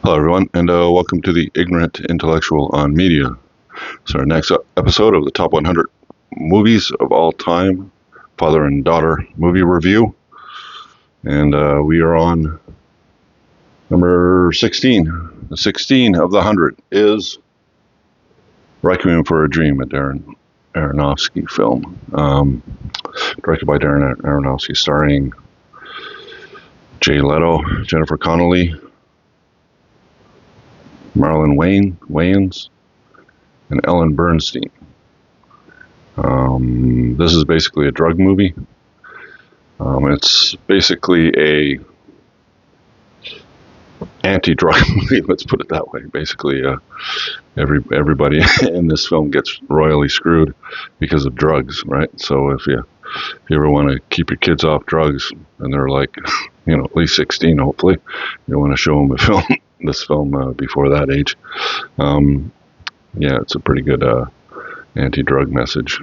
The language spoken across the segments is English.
Hello, everyone, and welcome to the Ignorant Intellectual on Media. It's our next episode of the top 100 movies of all time, father and daughter movie review. And we are on number 16. The 16 of the 100 is Requiem for a Dream, a Darren Aronofsky film. Directed by Darren Aronofsky, starring Jay Leto, Jennifer Connelly, Marlon Wayans, and Ellen Bernstein. This is basically a drug movie. It's basically a anti-drug movie. Let's put it that way. Basically, everybody in this film gets royally screwed because of drugs, right? So if you ever want to keep your kids off drugs, and they're like, at least 16, hopefully, you want to show them this film before that age. It's a pretty good anti-drug message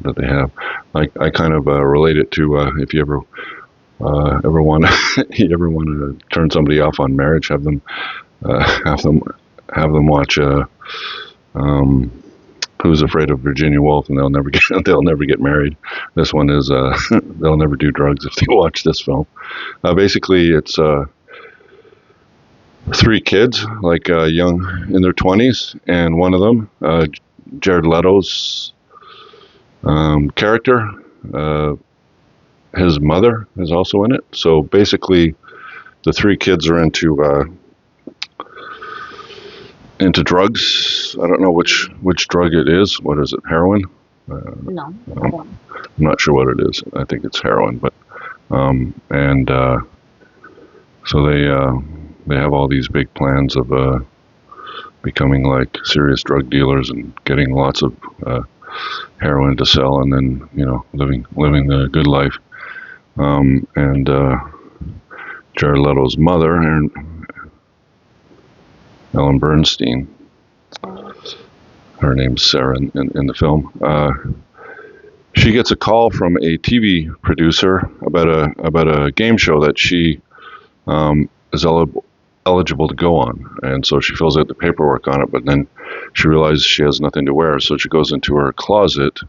that they have. I kind of relate it to if you ever want to turn somebody off on marriage, have them watch Who's Afraid of Virginia Woolf, and they'll never get married. This one is they'll never do drugs if they watch this film. Basically, it's three kids, like young in their 20s, and one of them, Jared Leto's character, his mother is also in it. So basically, the three kids are into drugs. I don't know which drug it is. What is it? Heroin? No, I I'm don't. not sure what it is. I think it's heroin, but so they have all these big plans of becoming like serious drug dealers and getting lots of heroin to sell, and then living the good life. And Jared Leto's mother, Ellen Bernstein, her name's Sarah in the film. She gets a call from a TV producer about a game show that she is eligible to go on, and so she fills out the paperwork on it. But then she realizes she has nothing to wear, so she goes into her closet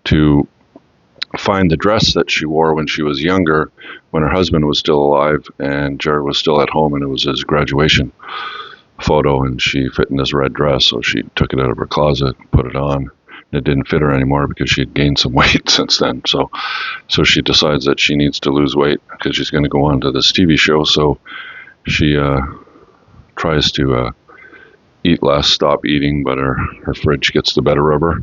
to find the dress that she wore when she was younger, when her husband was still alive and Jared was still at home, and it was his graduation photo, and she fit in this red dress. So she took it out of her closet, put it on. It didn't fit her anymore because she had gained some weight since then. So she decides that she needs to lose weight because she's going to go on to this TV show. So she tries to eat less, stop eating, but her fridge gets the better of her.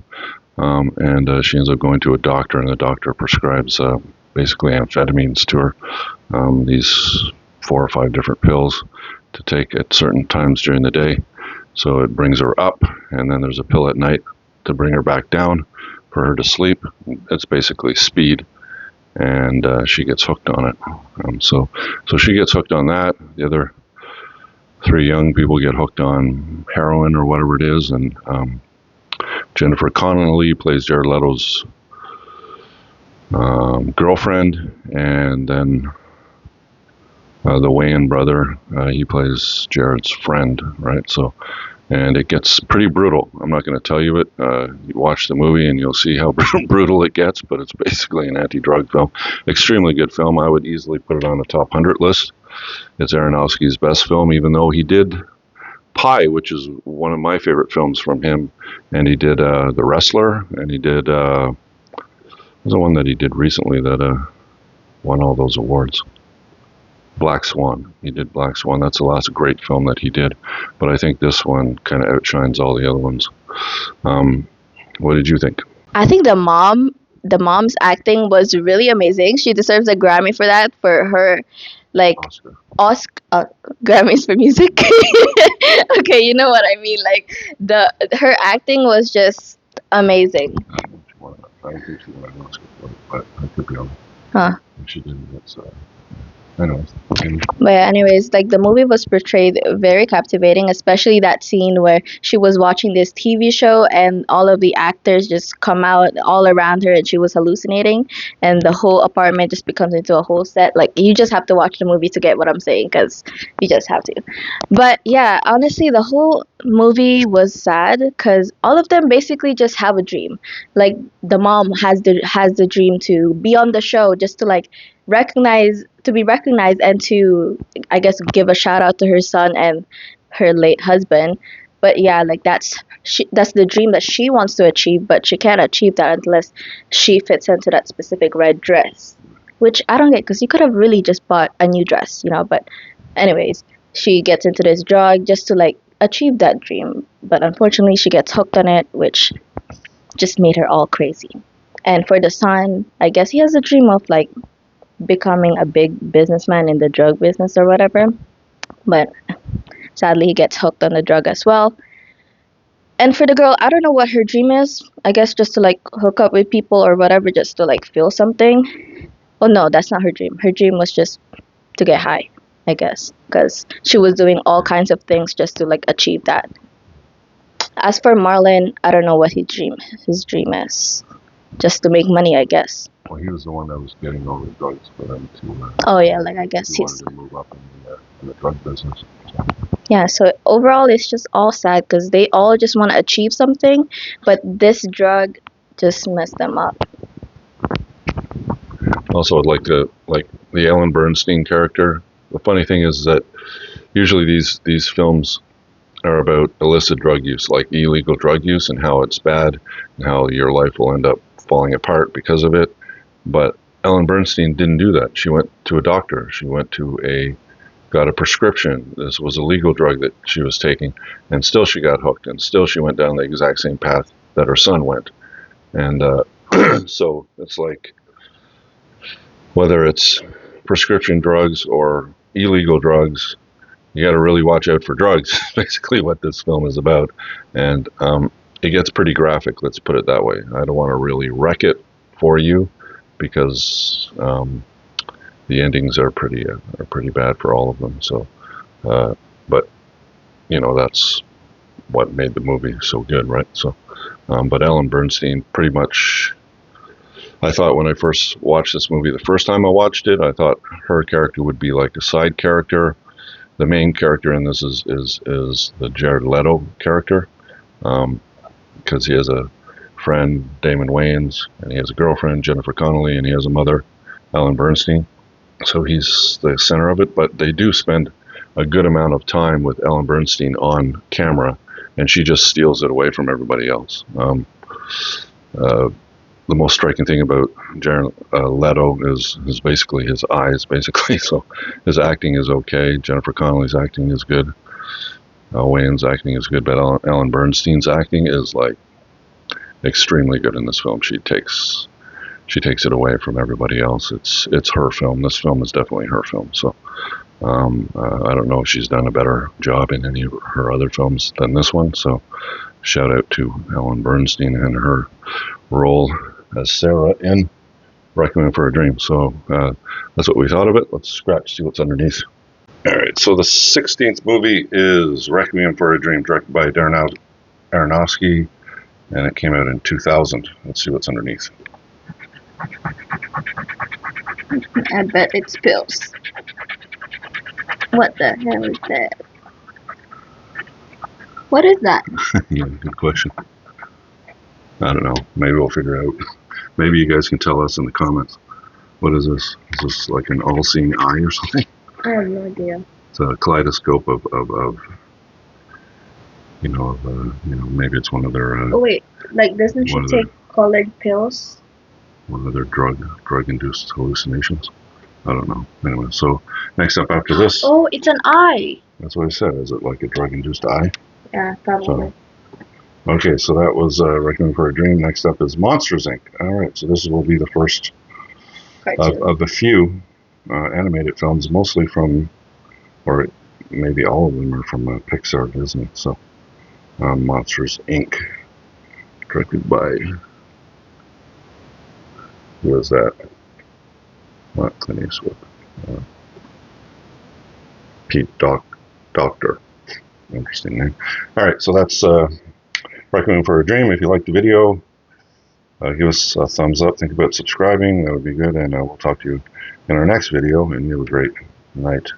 And she ends up going to a doctor, and the doctor prescribes basically amphetamines to her, these 4 or 5 different pills to take at certain times during the day. So it brings her up, and then there's a pill at night to bring her back down for her to sleep. It's basically speed, and she gets hooked on it. So she gets hooked on that. The other 3 young people get hooked on heroin or whatever it is, and Jennifer Connelly plays Jared Leto's girlfriend, and then the Wayans brother, he plays Jared's friend, right? So, and it gets pretty brutal. I'm not going to tell you it. You watch the movie and you'll see how brutal it gets, but it's basically an anti-drug film. Extremely good film. I would easily put it on the top 100 list. It's Aronofsky's best film, even though he did Pi, which is one of my favorite films from him, and he did The Wrestler, and he did there's the one that he did recently that won all those awards. Black Swan. He did Black Swan. That's the last great film that he did, but I think this one kind of outshines all the other ones. What did you think? I think the mom's acting was really amazing. She deserves a Grammy for that, for her, like, Oscar Grammys for music. Okay, you know what I mean. Like, her acting was just amazing. I don't think she won an Oscar for it, but I could be wrong. Huh? She did. Anyways, But anyways, like the movie was portrayed very captivating, especially that scene where she was watching this TV show and all of the actors just come out all around her and she was hallucinating and the whole apartment just becomes into a whole set. Like you just have to watch the movie to get what I'm saying cuz you just have to. But yeah, honestly the whole movie was sad cuz all of them basically just have a dream. Like the mom has the dream to be on the show just to like recognize to be recognized and to I guess give a shout out to her son and her late husband. But yeah, like that's the dream that she wants to achieve, but she can't achieve that unless she fits into that specific red dress. Which I don't get because you could have really just bought a new dress, you know. But anyways, she gets into this drug just to like achieve that dream. But unfortunately, she gets hooked on it, which just made her all crazy. And for the son, I guess he has a dream of like becoming a big businessman in the drug business or whatever. But sadly, he gets hooked on the drug as well. And for the girl, I don't know what her dream is. I guess just to like hook up with people or whatever, just to like feel something. Oh no, that's not her dream. Her dream was just to get high, I guess, because she was doing all kinds of things just to like achieve that. As for Marlon, I don't know what his dream is. Just to make money, I guess. well, he was the one that was getting all the drugs for them to. Oh yeah, like I guess he he's wanted to move up in the drug business. yeah. So overall, it's just all sad because they all just want to achieve something, but this drug just messed them up. Also, I'd like to like the Ellen Bernstein character. The funny thing is that usually these films are about illicit drug use, like illegal drug use, and how it's bad, and how your life will end up falling apart because of it. But Ellen Bernstein didn't do that. She went to a doctor. She went to got a prescription. This was a legal drug that she was taking, and still she got hooked, and still she went down the exact same path that her son went. And so it's like whether it's prescription drugs or illegal drugs, you got to really watch out for drugs. Basically, what this film is about, and it gets pretty graphic. Let's put it that way. I don't want to really wreck it for you because the endings are pretty bad for all of them. So, but that's what made the movie so good, right? So, but Ellen Bernstein pretty much. I thought when I first watched this movie, the first time I watched it, I thought her character would be like a side character. The main character in this is the Jared Leto character, because he has a friend, Damon Wayans, and he has a girlfriend, Jennifer Connelly, and he has a mother, Ellen Bernstein. So he's the center of it, but they do spend a good amount of time with Ellen Bernstein on camera, and she just steals it away from everybody else. The most striking thing about Jared Leto is basically his eyes, basically. So his acting is okay. Jennifer Connelly's acting is good. Wayne's acting is good, but Ellen Bernstein's acting is like extremely good in this film. She takes it away from everybody else. It's her film. This film is definitely her film. So I don't know if she's done a better job in any of her other films than this one. So shout out to Ellen Bernstein and her role as Sarah in Requiem for a Dream. So that's what we thought of it. Let's scratch, see what's underneath. All right, so the 16th movie is Requiem for a Dream, directed by Darren Aronofsky, and it came out in 2000. Let's see what's underneath. I bet it's pills. What the hell is that? What is that? Yeah, good question. I don't know. Maybe we'll figure out. Maybe you guys can tell us in the comments. What is this? Is this like an all-seeing eye or something? I have no idea. It's a kaleidoscope of maybe it's one of their. Oh wait, like doesn't she take colored pills? One of their drug-induced hallucinations. I don't know. Anyway, so next up after this. Oh, it's an eye. That's what I said. Is it like a drug-induced eye? Yeah, probably. Okay, so that was Requiem for a Dream. Next up is Monsters, Inc. All right, so this will be the first of the few animated films, mostly from, or maybe all of them are from Pixar, Disney. So Monsters, Inc. Directed by, who is that? Not Clint Eastwood. Pete Doctor. Interesting name. All right, so that's Requiem for a Dream. If you liked the video, give us a thumbs up. Think about subscribing. That would be good. And we'll talk to you in our next video. And you have a great night.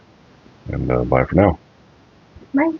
And bye for now. Bye.